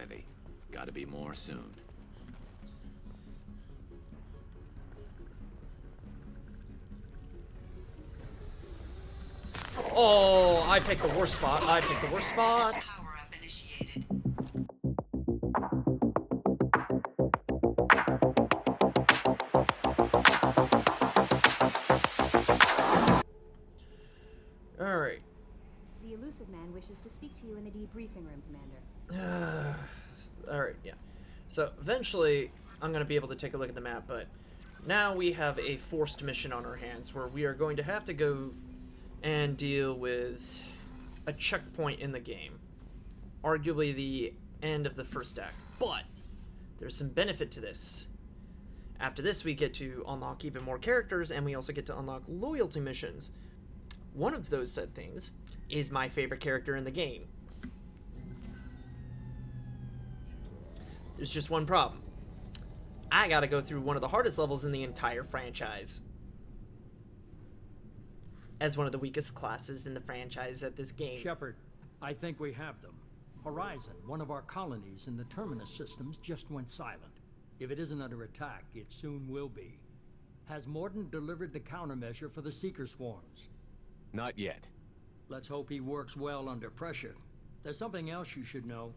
heavy. Gotta be more soon. Oh, I picked the worst spot. Power-up initiated. Alright. The elusive man wishes to speak to you in the debriefing room, Commander. Alright, yeah. So eventually, I'm going to be able to take a look at the map, but now we have a forced mission on our hands where we are going to have to go and deal with a checkpoint in the game. Arguably the end of the first act. But there's some benefit to this. After this, we get to unlock even more characters, and we also get to unlock loyalty missions. One of those said things is my favorite character in the game. There's just one problem. I gotta go through one of the hardest levels in the entire franchise. As one of the weakest classes in the franchise at this game. Shepard, I think we have them. Horizon, one of our colonies in the Terminus systems, just went silent. If it isn't under attack, it soon will be. Has Mordin delivered the countermeasure for the Seeker swarms? Not yet. Let's hope he works well under pressure. There's something else you should know.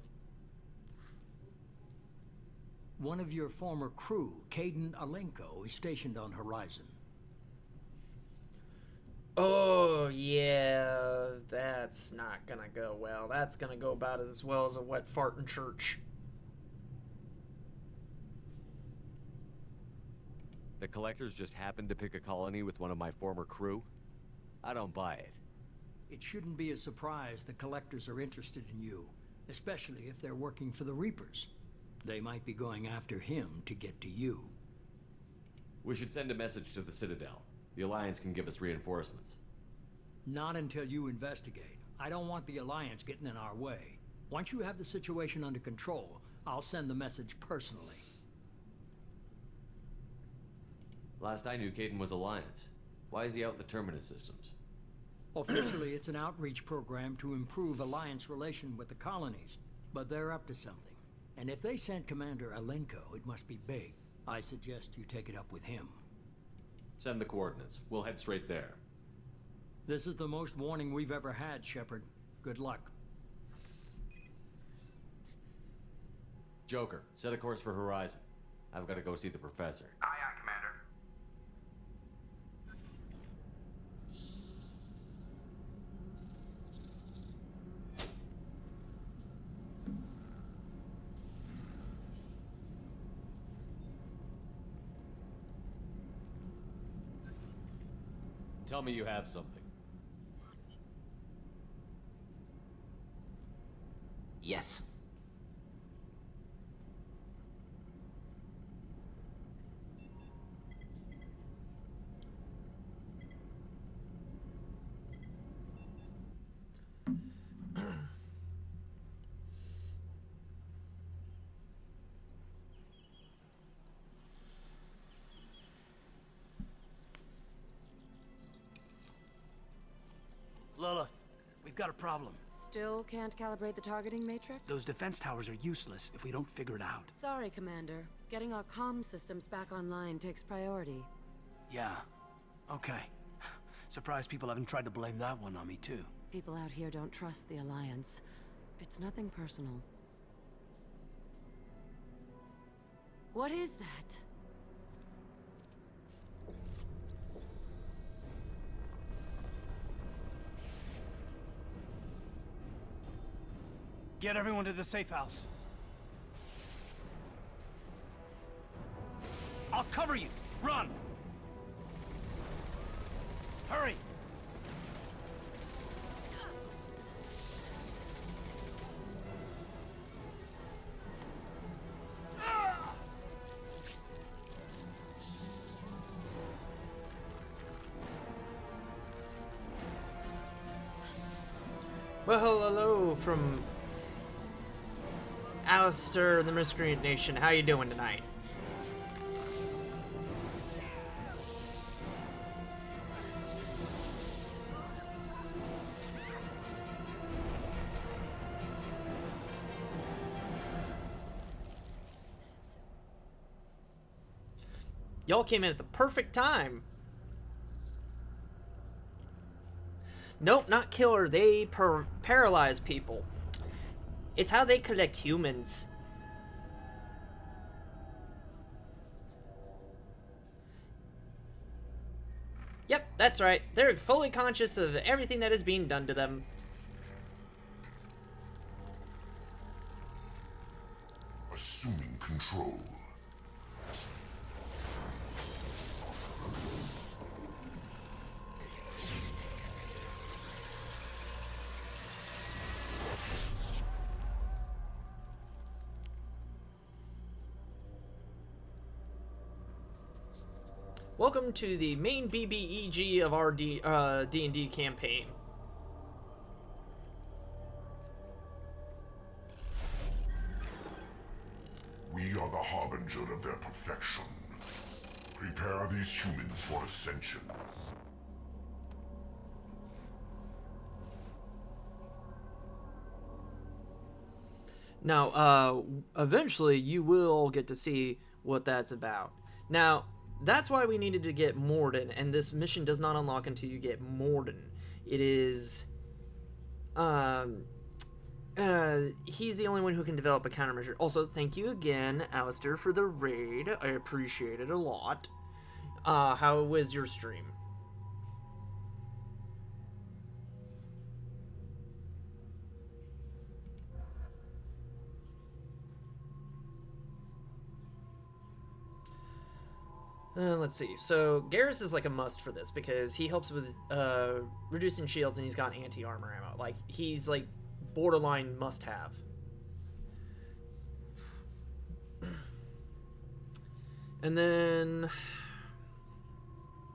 One of your former crew, Kaiden Alenko, is stationed on Horizon. Oh, yeah, that's not gonna go well. That's gonna go about as well as a wet fart in church. The Collectors just happened to pick a colony with one of my former crew? I don't buy it. It shouldn't be a surprise the Collectors are interested in you, especially if they're working for the Reapers. They might be going after him to get to you. We should send a message to the Citadel. The Alliance can give us reinforcements. Not until you investigate. I don't want the Alliance getting in our way. Once you have the situation under control, I'll send the message personally. Last I knew, Kaiden was Alliance. Why is he out in the Terminus systems? Officially, it's an outreach program to improve Alliance relation with the colonies, but they're up to something. And if they sent Commander Alenko, it must be big. I suggest you take it up with him. Send the coordinates. We'll head straight there. This is the most warning we've ever had, Shepard. Good luck. Joker, set a course for Horizon. I've got to go see the Professor. Aye, aye, Commander. Tell me you have something. Yes. Lilith, we've got a problem. Still can't calibrate the targeting matrix? Those defense towers are useless if we don't figure it out. Sorry, Commander. Getting our comm systems back online takes priority. Yeah. Okay. Surprised people haven't tried to blame that one on me, too. People out here don't trust the Alliance. It's nothing personal. What is that? Get everyone to the safe house. I'll cover you. Run! Hurry! Well, hello from Alistair, the Miscreant Nation. How you doing tonight? Y'all came in at the perfect time. Nope, not killer. They paralyze people. It's how they collect humans. Yep, that's right. They're fully conscious of everything that is being done to them. Assuming control. Welcome to the main BBEG of our D&D campaign. We are the Harbinger of their perfection. Prepare these humans for ascension. Now, eventually you will get to see what that's about. Now, that's why we needed to get Morden, and this mission does not unlock until you get Morden. It is, he's the only one who can develop a countermeasure. Also, thank you again, Alistair, for the raid. I appreciate it a lot. How was your stream? Let's see. So Garrus is like a must for this because he helps with reducing shields and he's got anti-armor ammo. Like, he's like borderline must-have. And then,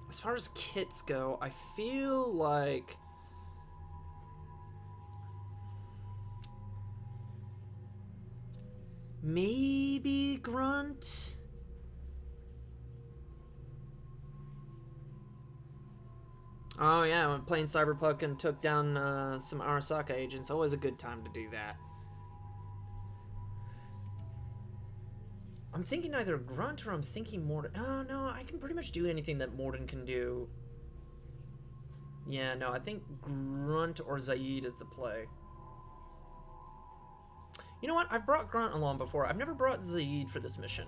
as far as kits go, I feel like maybe Grunt. Oh yeah, when playing Cyberpunk and took down some Arasaka agents, always a good time to do that. I'm thinking either Grunt or I'm thinking Morden. Oh no, I can pretty much do anything that Morden can do. Yeah, no, I think Grunt or Zaid is the play. You know what? I've brought Grunt along before. I've never brought Zaid for this mission.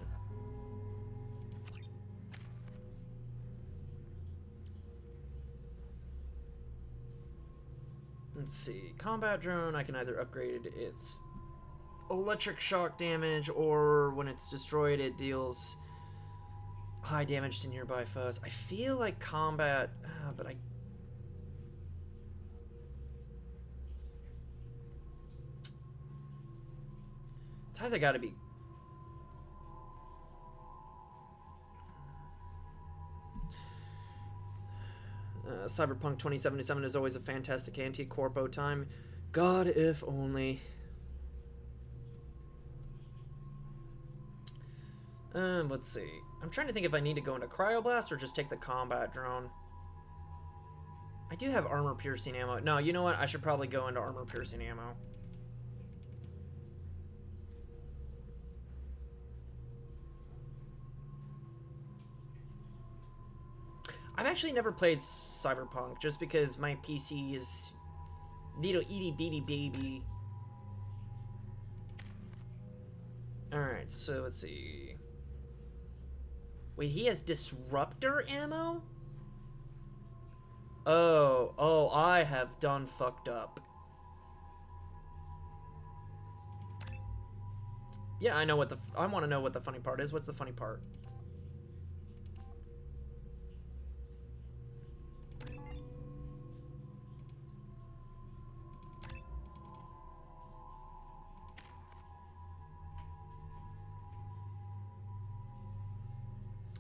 Let's see. Combat drone, I can either upgrade its electric shock damage, or when it's destroyed, it deals high damage to nearby foes. I feel like combat, but it's either got to be. Cyberpunk 2077 is always a fantastic anti-corpo time. God, if only. Let's see. I'm trying to think if I need to go into Cryoblast or just take the combat drone. I do have armor-piercing ammo. No, you know what? I should probably go into armor-piercing ammo. I've actually never played Cyberpunk just because my PC is little itty bitty baby. Alright, so let's see. Wait, he has disruptor ammo? Oh, I have done fucked up. Yeah, I know what I want to know what the funny part is. What's the funny part?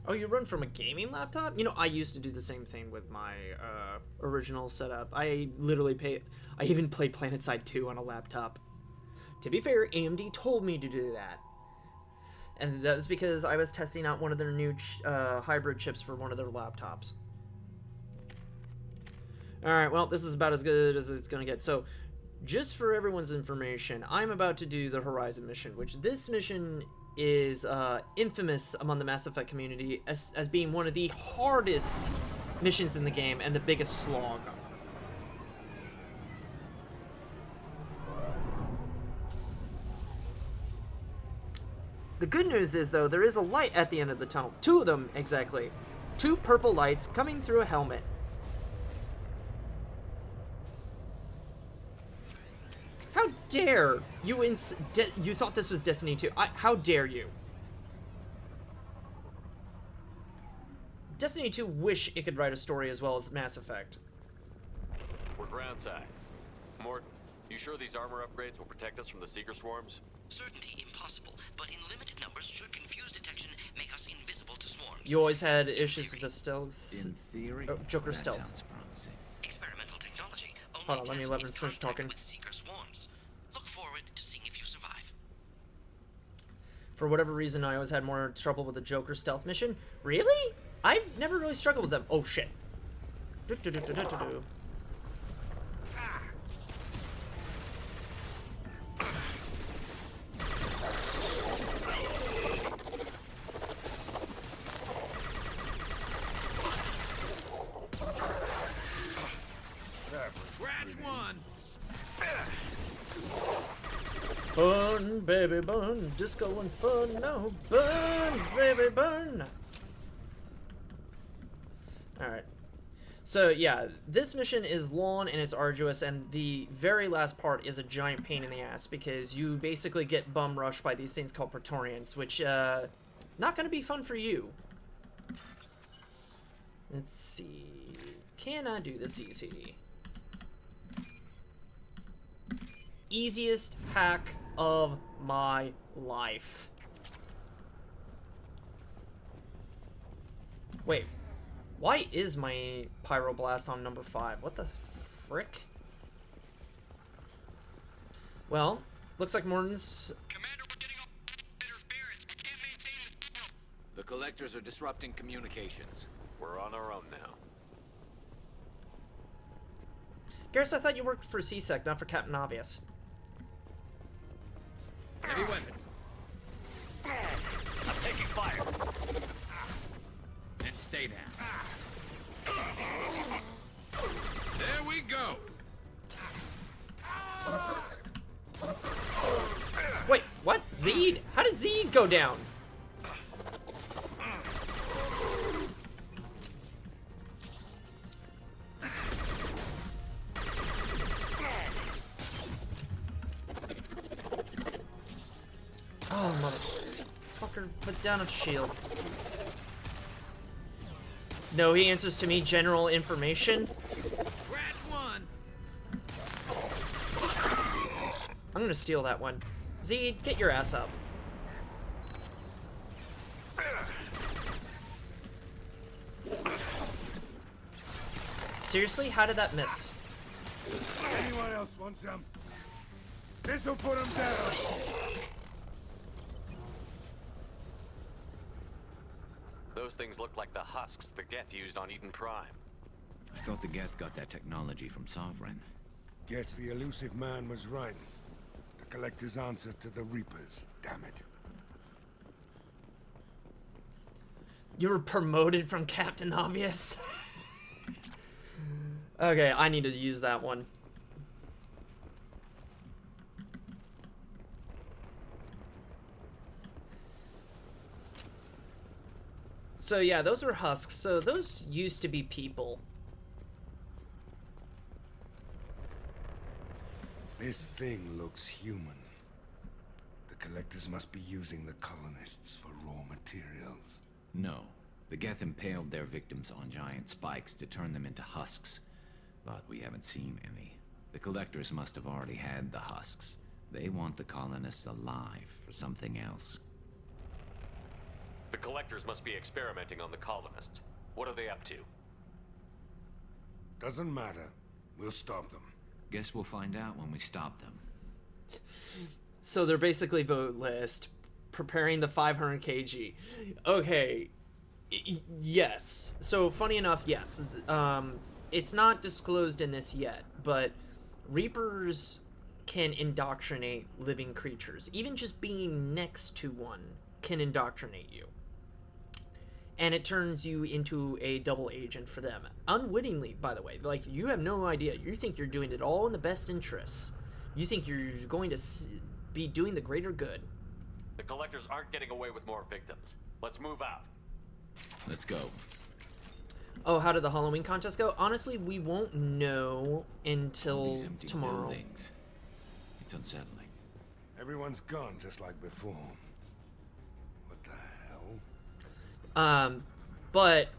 Oh, you run from a gaming laptop? You know, I used to do the same thing with my original setup. I even played PlanetSide 2 on a laptop. To be fair, AMD told me to do that. And that was because I was testing out one of their new hybrid chips for one of their laptops. Alright, well, this is about as good as it's going to get. So, just for everyone's information, I'm about to do the Horizon mission, which this mission is infamous among the Mass Effect community as being one of the hardest missions in the game and the biggest slog. The good news is, though, there is a light at the end of the tunnel. 2 of them, exactly. 2 purple lights coming through a helmet. How dare you you thought this was Destiny 2. How dare you? Destiny 2 wish it could write a story as well as Mass Effect. We're groundside. Morton, you sure these armor upgrades will protect us from the Seeker swarms? Certainty impossible, but in limited numbers should confuse detection, make us invisible to swarms. You always had issues with the stealth. In theory, Joker that stealth. sounds promising. Experimental technology. Only Hold on, let me test let is him finish contact talking. with Seeker swarms. Look forward to seeing if you survive. For whatever reason, I always had more trouble with the Joker stealth mission. Really? I've never really struggled with them. Oh, shit. Do-do-do-do-do-do-do. Scratch one! Burn, baby, burn. Disco and fun. No, burn, baby, burn. Alright. So, yeah, this mission is long and it's arduous, and the very last part is a giant pain in the ass because you basically get bum rushed by these things called Praetorians, which, not gonna be fun for you. Let's see. Can I do this easy? Easiest hack of my life. Wait, why is my Pyroblast on number 5? What the frick? Well, looks like Morton's... Commander, we're getting all interference. I can't maintain the signal. The collectors are disrupting communications. We're on our own now. Garrus, I thought you worked for C-Sec, not for Captain Obvious. Heavy weapon. I'm taking fire. And stay down. There we go. Wait, what? Zed? How did Zed go down? Oh, motherfucker, put down a shield. No, he answers to me general information. Scratch one. I'm gonna steal that one. Zed, get your ass up. Seriously, how did that miss? Anyone else want some? This'll put him down. Those things look like the husks the Geth used on Eden Prime. I thought the Geth got that technology from Sovereign. Guess the elusive man was right. The Collector's answer to the Reapers, damn it. You were promoted from Captain Obvious? Okay, I need to use that one. So yeah, those were husks. So those used to be people. This thing looks human. The Collectors must be using the colonists for raw materials. No. The Geth impaled their victims on giant spikes to turn them into husks. But we haven't seen any. The collectors must have already had the husks. They want the colonists alive for something else. The collectors must be experimenting on the colonists. What are they up to? Doesn't matter. We'll stop them. Guess we'll find out when we stop them. So they're basically vote list, preparing the 500 kg. Okay, yes. So funny enough, yes. It's not disclosed in this yet, but Reapers can indoctrinate living creatures. Even just being next to one can indoctrinate you. And it turns you into a double agent for them. Unwittingly, by the way. Like, you have no idea. You think you're doing it all in the best interests. You think you're going to be doing the greater good. The collectors aren't getting away with more victims. Let's move out. Let's go. Oh, how did the Halloween contest go? Honestly, we won't know All until these empty tomorrow. buildings. It's unsettling. Everyone's gone just like before. What the hell? But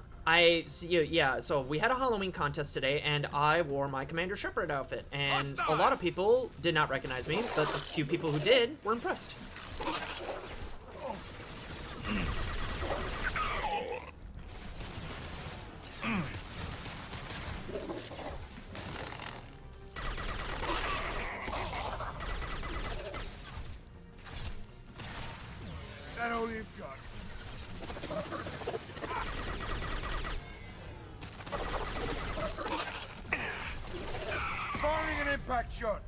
so we had a Halloween contest today, and I wore my Commander Shepard outfit, and a lot of people did not recognize me, but the few people who did were impressed. That all you've got. Firing an impact shot.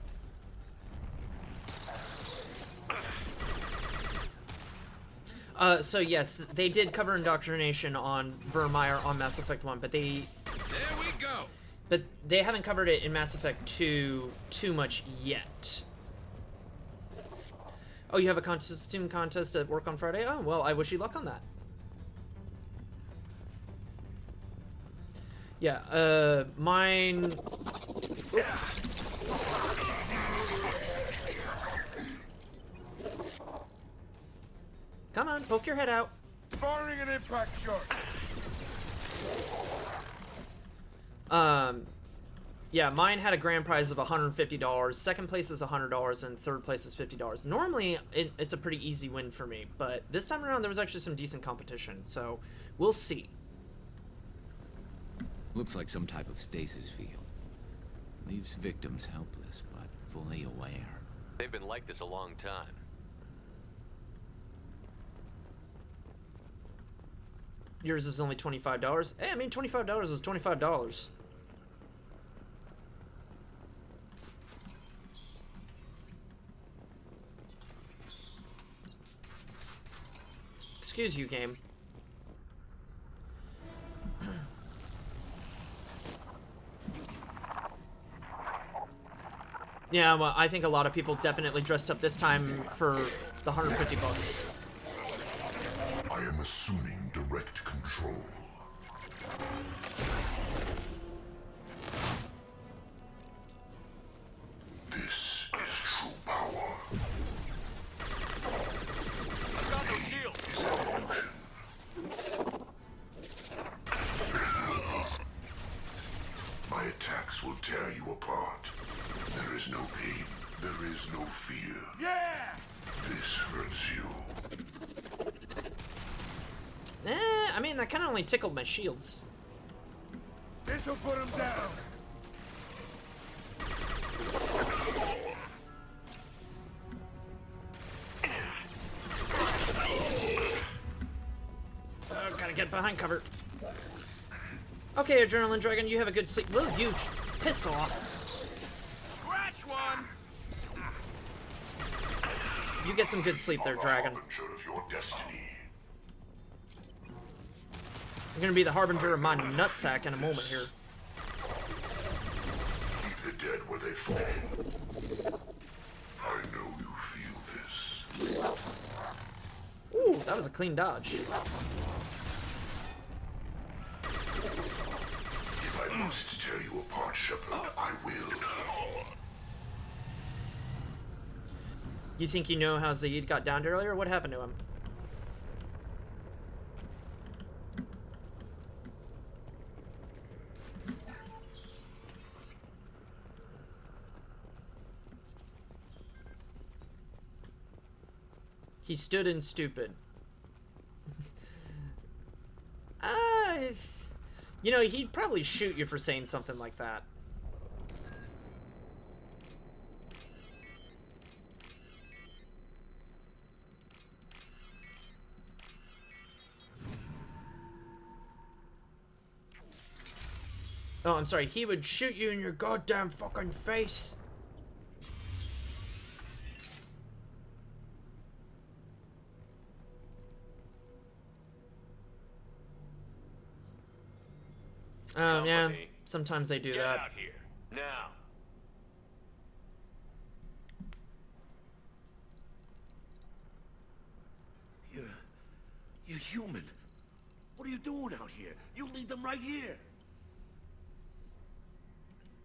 So yes, they did cover indoctrination on Vermeer on Mass Effect 1, but they... There we go! But they haven't covered it in Mass Effect 2 too much yet. Oh, you have a costume contest at work on Friday? Oh, well, I wish you luck on that. Yeah, mine... Come on, poke your head out. Firing an impact shot. Yeah, mine had a grand prize of $150. Second place is $100, and third place is $50. Normally, it's a pretty easy win for me, but this time around, there was actually some decent competition, so we'll see. Looks like some type of stasis field. Leaves victims helpless, but fully aware. They've been like this a long time. Yours is only $25. Hey, I mean, $25 is $25. Excuse you, game. Yeah, well, I think a lot of people definitely dressed up this time for the $150. I am assuming direct control. This is true power. I've got no shield. Is an illusion. My attacks will tear you apart. There is no pain. There is no fear. Yeah! This hurts you. I mean, that kind of only tickled my shields. This'll put him down. Oh, gotta get behind cover. Okay, Adrenaline Dragon, you have a good sleep. Will you piss off? Scratch one. You get some good sleep there, Dragon. Harbinger of your destiny. You're gonna be the harbinger of my nutsack in a moment here. Keep the dead where they fall. I know you feel this. Ooh, that was a clean dodge. If I must tear you apart, Shepard, I will. You think you know how Zaid got downed earlier? What happened to him? He stood in stupid. You know, he'd probably shoot you for saying something like that. Oh, I'm sorry. He would shoot you in your goddamn fucking face. Yeah. Company. Sometimes they do Get that. out here now. You're human. What are you doing out here? You lead them right here.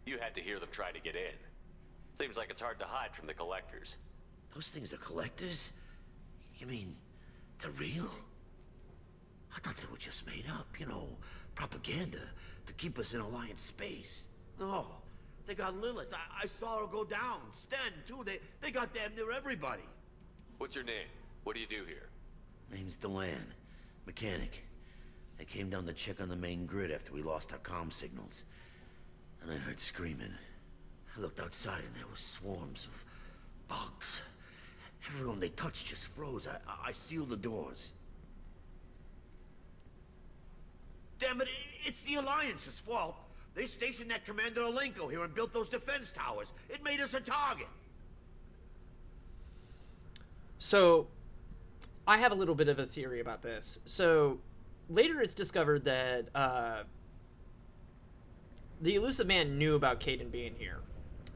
You had to hear them try to get in. Seems like it's hard to hide from the collectors. Those things are collectors? You mean, they're real? I thought they were just made up, you know, propaganda to keep us in Alliance space. No, they got Lilith. I saw her go down. Sten, too. They got damn near everybody. What's your name? What do you do here? Name's Delan. Mechanic. I came down to check on the main grid after we lost our comm signals. And I heard screaming. I looked outside and there were swarms of bugs. Everyone they touched just froze. I sealed the doors. Damn it, it's the Alliance's fault. They stationed that Commander Alenko here and built those defense towers. It made us a target. So, I have a little bit of a theory about this. So, later it's discovered that the Elusive Man knew about Kaiden being here.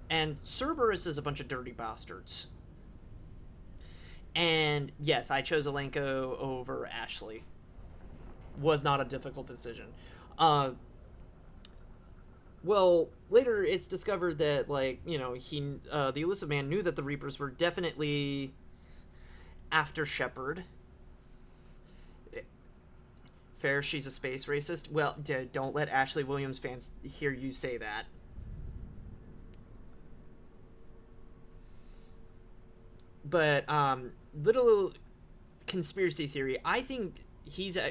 And Cerberus is a bunch of dirty bastards. And yes, I chose Alenko over Ashley. Was not a difficult decision. Well, later it's discovered that, like, you know, the Elusive Man knew that the Reapers were definitely after Shepard. Fair, she's a space racist. Well, don't let Ashley Williams fans hear you say that. But, little conspiracy theory. I think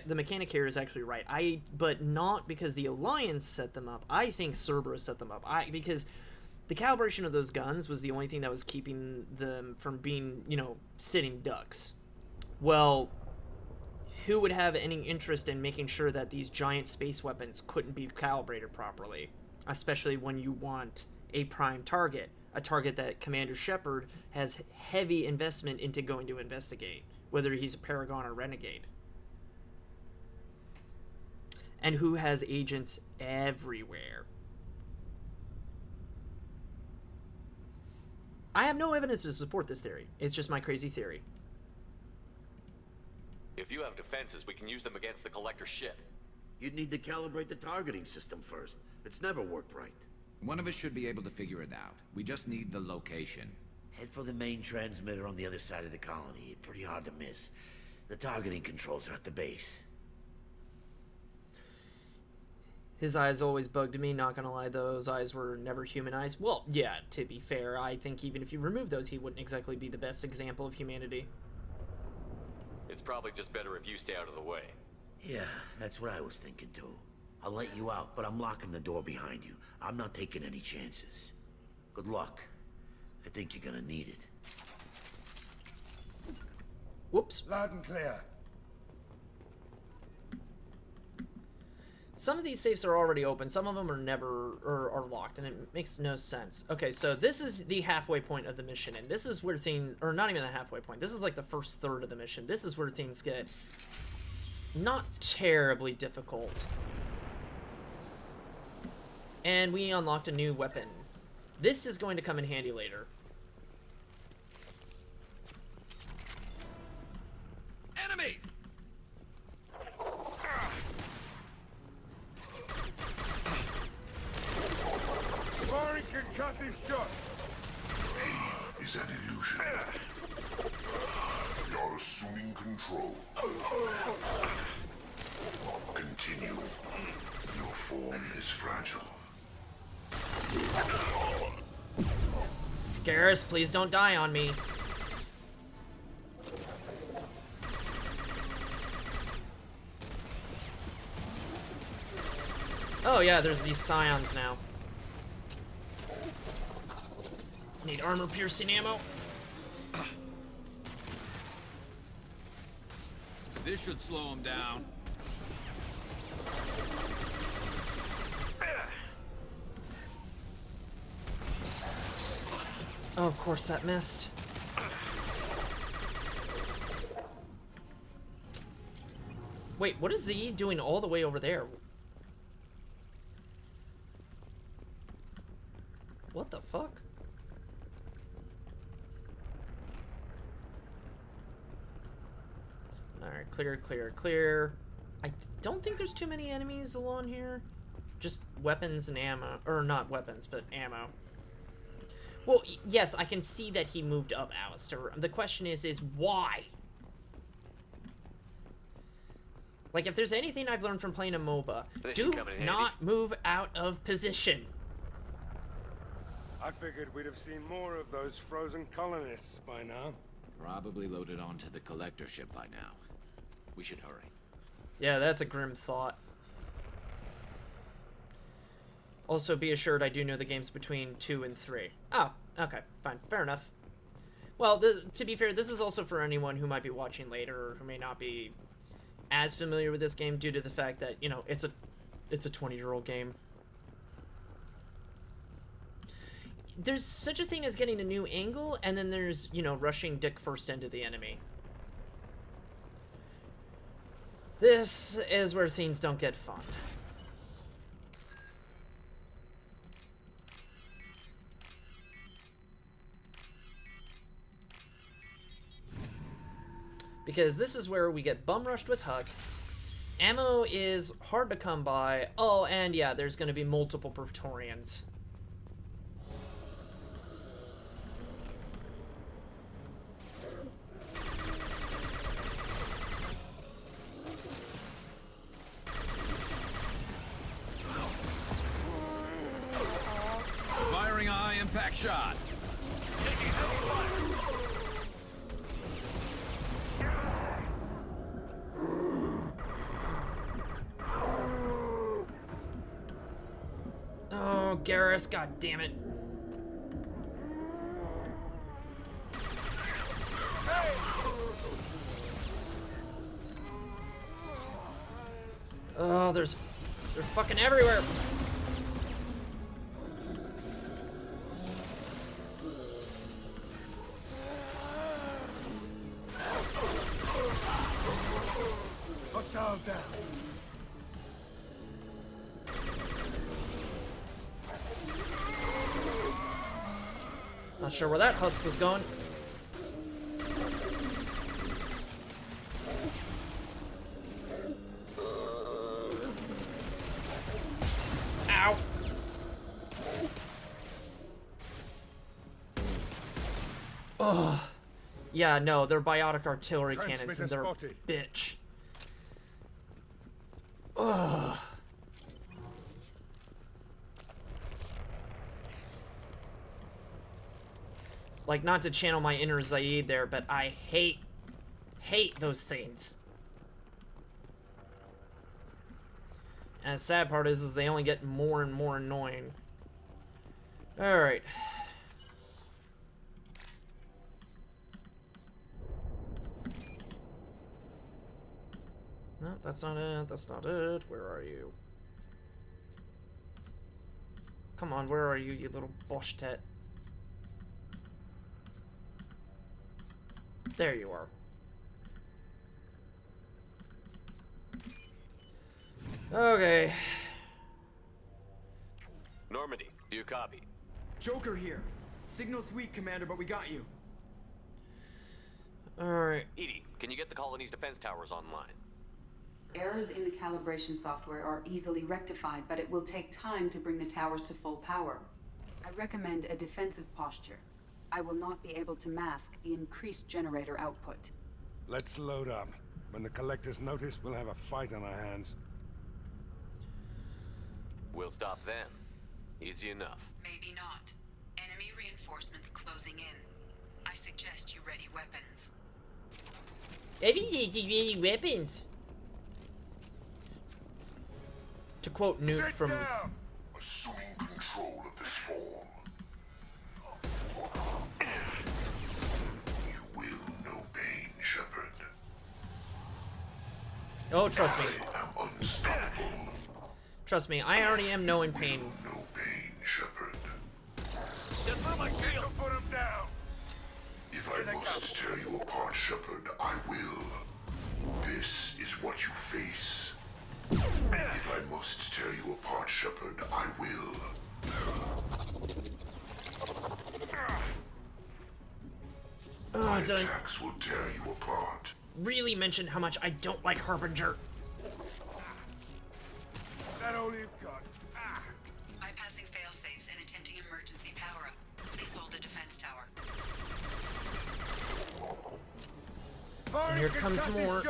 the mechanic here is actually right. But not because the Alliance set them up. I think Cerberus set them up. Because the calibration of those guns was the only thing that was keeping them from being, you know, sitting ducks. Well, who would have any interest in making sure that these giant space weapons couldn't be calibrated properly? Especially when you want a prime target. A target that Commander Shepard has heavy investment into going to investigate. Whether he's a Paragon or Renegade. And who has agents everywhere. I have no evidence to support this theory. It's just my crazy theory. If you have defenses, we can use them against the Collector ship. You'd need to calibrate the targeting system first. It's never worked right. One of us should be able to figure it out. We just need the location. Head for the main transmitter on the other side of the colony. Pretty hard to miss. The targeting controls are at the base. His eyes always bugged me, not gonna lie, those eyes were never human eyes. Well, yeah, to be fair, I think even if you remove those, he wouldn't exactly be the best example of humanity. It's probably just better if you stay out of the way. Yeah, that's what I was thinking too. I'll let you out, but I'm locking the door behind you. I'm not taking any chances. Good luck. I think you're gonna need it. Whoops. Loud and clear. Some of these safes are already open. Some of them are locked, and it makes no sense. Okay, so this is the halfway point of the mission, and this is where things, or not even the halfway point. This is like the first third of the mission. This is where things get not terribly difficult. And we unlocked a new weapon. This is going to come in handy later. Enemies! Firing concussive shot. Is an illusion. You're assuming control. Continue. Your form is fragile. Garrus, please don't die on me. Oh yeah, there's these scions now. Need armor-piercing ammo. This should slow him down. Oh, of course that missed. Wait, what is Z doing all the way over there? fuck? Alright, clear, clear, clear. I don't think there's too many enemies along here. Just weapons and ammo. Or not weapons, but ammo. Well, yes, I can see that he moved up, Alistair. The question is why? Like, if there's anything I've learned from playing a MOBA, do not move out of position. I figured we'd have seen more of those frozen colonists by now. Probably loaded onto the collector ship by now. We should hurry. Yeah, that's a grim thought. Also, be assured I do know the games between 2 and 3. Oh, okay, fine, fair enough. Well, to be fair, this is also for anyone who might be watching later or who may not be as familiar with this game due to the fact that, you know, it's a 20-year-old game. There's such a thing as getting a new angle, and then there's, you know, rushing dick first into the enemy. This is where things don't get fun. Because this is where we get bum rushed with husks. Ammo is hard to come by. Oh, and yeah, there's going to be multiple Praetorians. Firing a high-impact shot. Taking heavy fire. Oh, Garrus, god damn it. Oh, they're fucking everywhere. Hostile down. Not sure where that husk was going. Ow. Ugh. Yeah, no, they're biotic artillery cannons and they're a bitch. Ugh. Like, not to channel my inner Zaid there, but I hate those things. And the sad part is they only get more and more annoying. Alright. No, that's not it. That's not it. Where are you? Come on, where are you, you little boshtet? There you are. Okay. Normandy, do you copy? Joker here. Signal's weak, Commander, but we got you. Alright. Edie, can you get the colony's defense towers online? Errors in the calibration software are easily rectified, but it will take time to bring the towers to full power. I recommend a defensive posture. I will not be able to mask the increased generator output. Let's load up. When the collectors notice, we'll have a fight on our hands. We'll stop them. Easy enough. Maybe not. Enemy reinforcements closing in. I suggest you ready weapons. Ready weapons. To quote Newt from... Assuming control of this form. You will know pain, Shepard. Oh, trust me. I am unstoppable. Trust me, I already am knowing pain. No pain, Shepard. Just throw my shield! Put him down! If I must tear you apart, Shepard, I will. This is what you face. If I must tear you apart, Shepard, I will. My did I attacks will tear you apart. really mention how much I don't like Harbinger? That all you've got. Bypassing failsafes and attempting emergency power-up. Please hold a defense tower. And here comes more.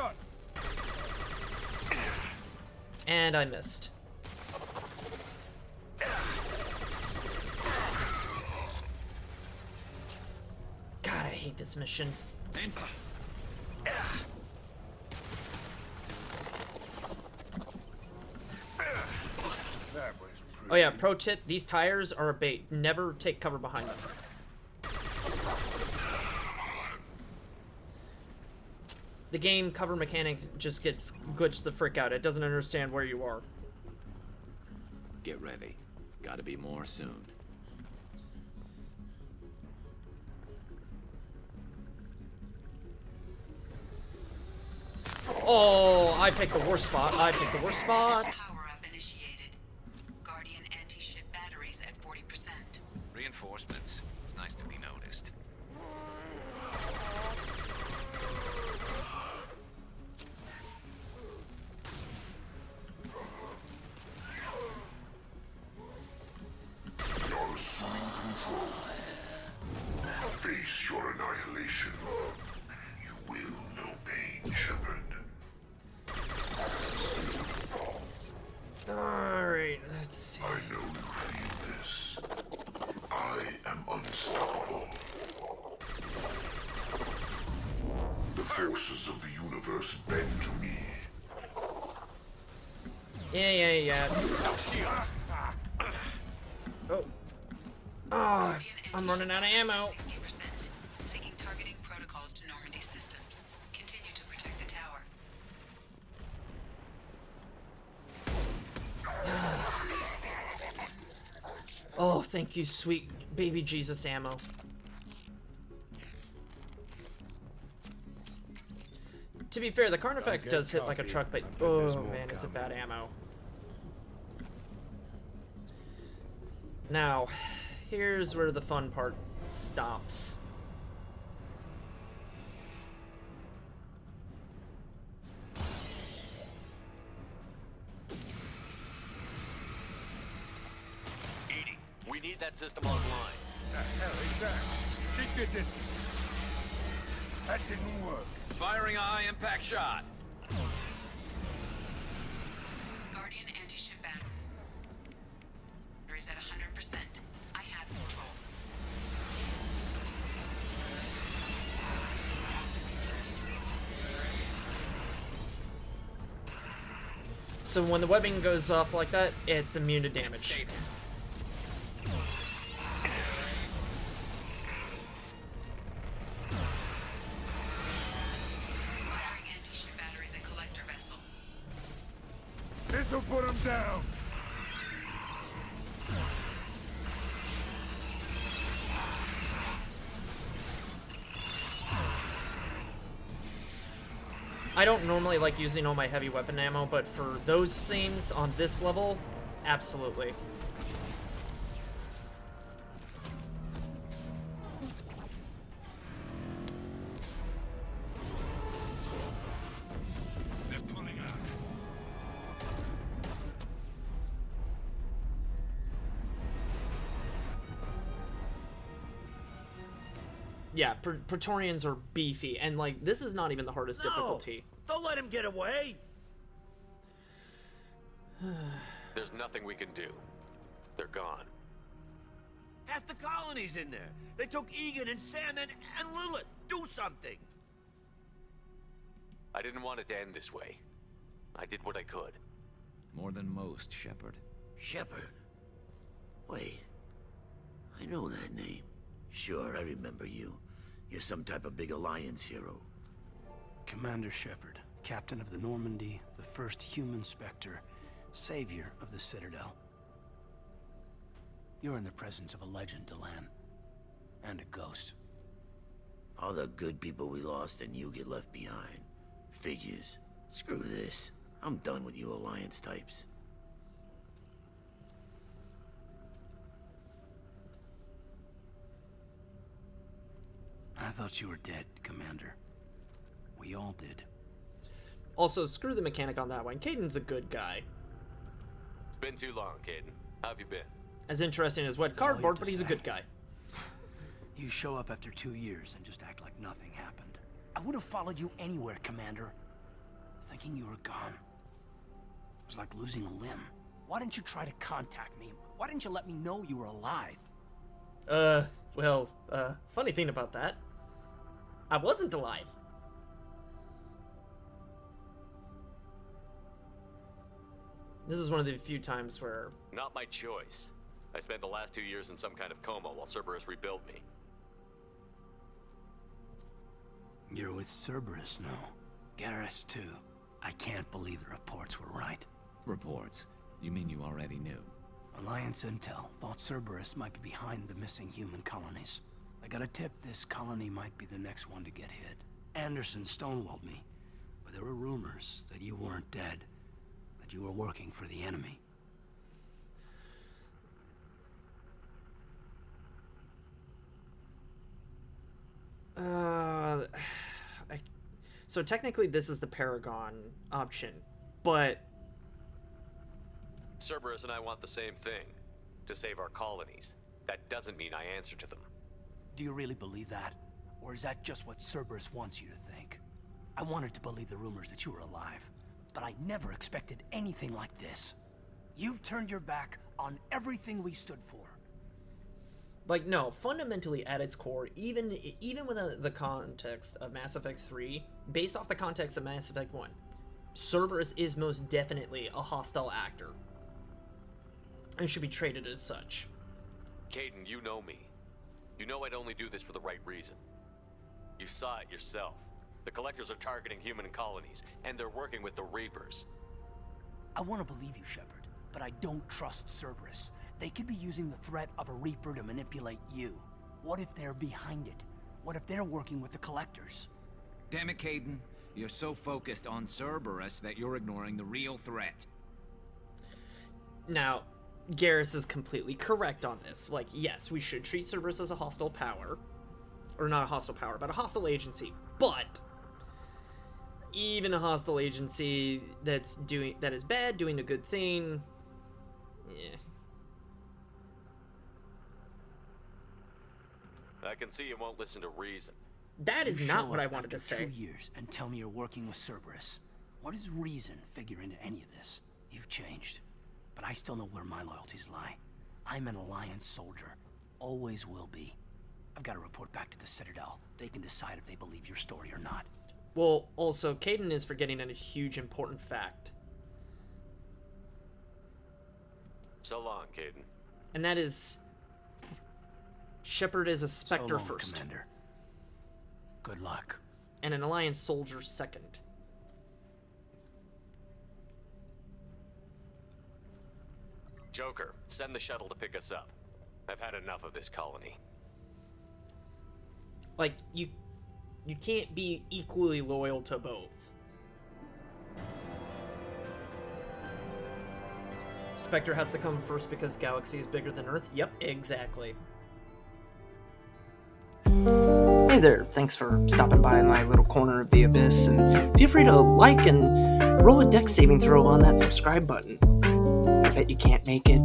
And I missed. God, I hate this mission. Oh yeah, pro tip, these tires are a bait. Never take cover behind them. The game cover mechanic just gets glitched the frick out. It doesn't understand where you are. Get ready. Gotta be more soon. Oh, I picked the worst spot. I picked the worst spot. Power-up initiated. Guardian anti-ship batteries at 40%. Reinforcements. It's nice to be noticed. You're assuming control. Face your annihilation. You will know pain, Shepard. Alright, let's see. I know you feel this. I am unstoppable. The forces of the universe bend to me. Yeah. Oh. Ah, I'm running out of ammo. 60%. Seeking targeting protocols to Normandy systems. Continue to protect the tower. Oh, thank you, sweet baby Jesus ammo. To be fair, the Carnifex does hit like a truck, but oh man, is it bad ammo. Now, here's where the fun part stops. EDI, we need that system online. The hell is that? Keep your distance. That didn't work. Firing a high-impact shot. Guardian anti-ship batteries at 100%. I have control. So when the webbing goes off like that, it's immune to damage. Firing anti-ship batteries at collector vessel. This'll put him down. I don't normally like using all my heavy weapon ammo, but for those things on this level, absolutely. They're pulling out. Yeah, Praetorians are beefy, and like this is not even the hardest difficulty. Don't let him get away. There's nothing we can do. They're gone. Half the colony's in there. They took Egan and Sam and Lilith. Do something. I didn't want it to end this way. I did what I could. More than most, Shepard. Shepard. Wait. I know that name. Sure, I remember you. You're some type of big Alliance hero. Commander Shepard, captain of the Normandy, the first human Spectre, savior of the Citadel. You're in the presence of a legend, Delan. And a ghost. All the good people we lost and you get left behind. Figures. Screw this. I'm done with you Alliance types. I thought you were dead, Commander. We all did. Also, screw the mechanic on that one. Kaiden's a good guy. It's been too long, Kaiden. How have you been? As interesting as wet That's all you cardboard, have but to he's a say. good guy. You show up after 2 years and just act like nothing happened. I would have followed you anywhere, Commander. Thinking you were gone. It was like losing a limb. Why didn't you try to contact me? Why didn't you let me know you were alive? Well, funny thing about that. I wasn't alive. This is one of the few times where... Not my choice. I spent the last 2 years in some kind of coma while Cerberus rebuilt me. You're with Cerberus now. Garrus, too. I can't believe the reports were right. Reports? You mean you already knew? Alliance intel thought Cerberus might be behind the missing human colonies. I got a tip this colony might be the next one to get hit. Anderson stonewalled me, but there were rumors that you weren't dead, that you were working for the enemy. So technically this is the Paragon option, but... Cerberus and I want the same thing. To save our colonies. That doesn't mean I answer to them. Do you really believe that? Or is that just what Cerberus wants you to think? I wanted to believe the rumors that you were alive, but I never expected anything like this. You've turned your back on everything we stood for. Like, no, fundamentally at its core, even within the context of Mass Effect 3, based off the context of Mass Effect 1, Cerberus is most definitely a hostile actor. And should be treated as such. Kaiden, you know me. You know I'd only do this for the right reason. You saw it yourself. The Collectors are targeting human colonies, and they're working with the Reapers. I want to believe you, Shepard, but I don't trust Cerberus. They could be using the threat of a Reaper to manipulate you. What if they're behind it? What if they're working with the Collectors? Damn it, Kaiden. You're so focused on Cerberus that you're ignoring the real threat. Now, Garrus is completely correct on this. Like, yes, we should treat Cerberus as a hostile power. Or not a hostile power, but a hostile agency. But even a hostile agency that is bad, doing a good thing, yeah. I can see you won't listen to reason. That is You not show what up I wanted to after say. 2 years and tell me you're working with Cerberus. What does reason figure into any of this? You've changed, but I still know where my loyalties lie. I'm an Alliance soldier. Always will be. I've got to report back to the Citadel. They can decide if they believe your story or not. Well, also, Kaiden is forgetting a huge important fact. So long, Kaiden. And that is... Shepard is a Spectre So long, first. Commander. Good luck. And an Alliance soldier second. Joker, send the shuttle to pick us up. I've had enough of this colony. Like, you can't be equally loyal to both. Spectre has to come first because Galaxy is bigger than Earth? Yep, exactly. Hey there, thanks for stopping by my little corner of the abyss, and feel free to like and roll a dex saving throw on that subscribe button. I bet you can't make it.